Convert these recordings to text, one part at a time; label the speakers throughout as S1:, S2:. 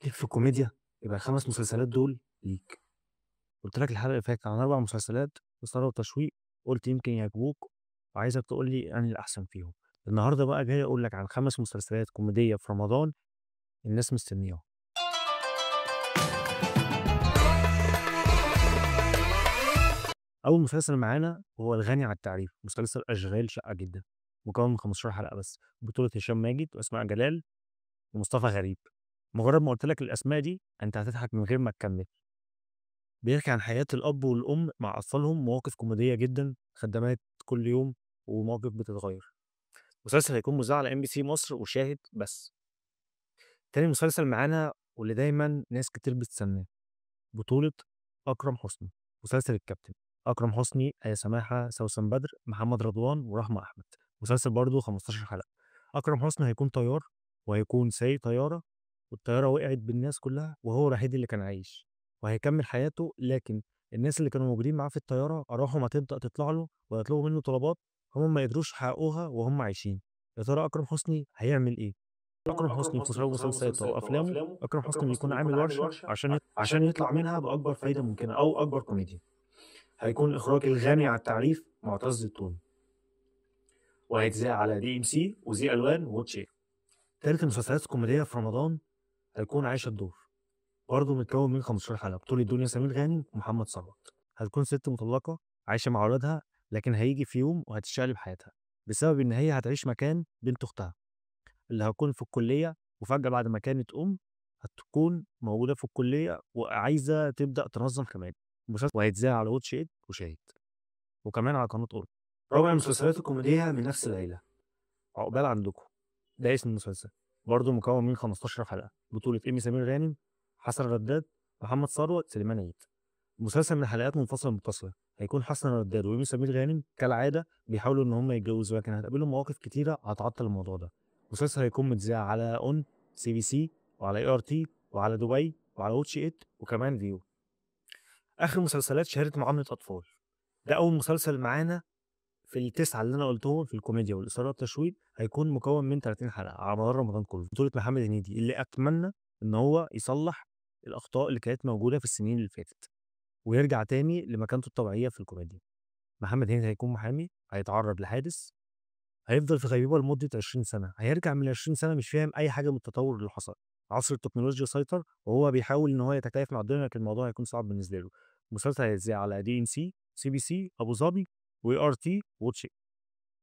S1: ليك في الكوميديا، يبقى ال5 مسلسلات دول ليك. قُلت لك الحلقة اللي فاتت عن 4 مسلسلات إثارة وتشويق، قُلت يمكن يعجبوك وعايزك تقول لي أنهي الأحسن فيهم. النهارده بقى جاي أقول لك عن 5 مسلسلات كوميدية في رمضان الناس مستنياهم. أول مسلسل معانا هو الغني عن التعريف، مسلسل أشغال شقة جدًا، مكوّن من 15 حلقة بس، بطولة هشام ماجد وأسماء جلال ومصطفى غريب. مجرد ما قُلت لك الأسماء دي أنت هتضحك من غير ما تكمّل. بيحكي عن حياة الأب والأم مع أطفالهم، مواقف كوميدية جدًا، خدّامات كل يوم ومواقف بتتغيّر. مسلسل هيكون مذاع على MBC مصر وشاهد بس. تاني مسلسل معانا واللي دايمًا ناس كتير بتستناه، بطولة أكرم حسني، مسلسل الكابتن. أكرم حسني، آية سماحة، سوسن بدر، محمد رضوان، ورحمة أحمد. مسلسل برضه 15 حلقة. أكرم حسني هيكون طيار وهيكون سايق طيارة والطيارة وقعت بالناس كلها وهو الوحيد اللي كان عايش، وهيكمّل حياته، لكن الناس اللي كانوا موجودين معاه في الطيارة أرواحهم هتبدأ تطلع له ويطلبوا منه طلبات هم ما قدروش يحققوها وهم عايشين. يا ترى أكرم حسني هيعمل إيه؟ أكرم حسني في مسلسلاته أو أفلامه، أكرم حسني بيكون عامل ورشة عشان يطلع منها بأكبر فايدة ممكنة أو أكبر كوميديا. هيكون إخراج الغني عن التعريف معتز التوني، وهيتذاع على DMC وزي ألوان وWatch إت. تالت المسلسلات الكوميدية في رمضان هيكون عايشة الدور، برضه متكوّن من 15 حلقة، بطولة دنيا سمير غانم ومحمد ثروت. هتكون ست مطلقة عايشة مع ولادها، لكن هييجي في يوم وهتشقلب حياتها، بسبب إن هي هتعيش مكان بنت أختها اللي هتكون في الكلية، وفجأة بعد ما كانت هتكون موجودة في الكلية وعايزة تبدأ تنظّم كمان. المسلسل وهيتذاع على واتش إت وشاهد، وكمان على قناة أورك. رابع المسلسلات الكوميدية من نفس العيلة، عقبال عندكم، ده اسم المسلسل، برضه مكوّن من 15 حلقة، بطولة إيمي سمير غانم، حسن رداد، محمد ثروت، سليمان عيد. مسلسل من حلقات منفصلة متصلة، هيكون حسن رداد وإيمي سمير غانم كالعادة بيحاولوا إن هم يتجوزوا، لكن هتقابلهم مواقف كتيرة هتعطّل الموضوع ده. المسلسل هيكون متذاع على ON، CBC، وعلى ART، وعلى دبي، وعلى واتش إت، وكمان فيو. آخر مسلسلات شهادة معاملة أطفال، ده أول مسلسل معانا في ال9 اللي أنا قُلتهم في الكوميديا والإثارة والتشويق، هيكون مكوّن من 30 حلقة على مدار رمضان كله، بطولة محمد هنيدي اللي أتمنى إن هو يصلّح الأخطاء اللي كانت موجودة في السنين اللي فاتت، ويرجع تاني لمكانته الطبيعية في الكوميديا. محمد هنيدي هيكون محامي، هيتعرّض لحادث، هيفضل في غيبوبة لمدة 20 سنة، هيرجع من ال20 سنة مش فاهم أي حاجة من التطوّر اللي حصل. عصر التكنولوجيا سيطر وهو بيحاول إن هو يتكيّف مع الدنيا، لكن الموضوع هيكون صعب بالنسبة له. المسلسل هيتذاع على DMC، CBC أبو ظبي، وART وWatch.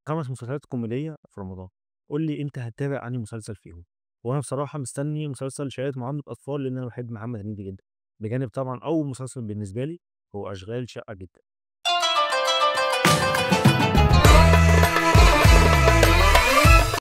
S1: 5 مسلسلات كوميدية في رمضان. قُل لي أنت هتتابع أنهي مسلسل فيهم؟ وأنا بصراحة مستني مسلسل شهادة معاملة أطفال، لإن أنا باحب محمد هنيدي جدًا، بجانب طبعًا أول مسلسل بالنسبة لي هو أشغال شقة جدًا.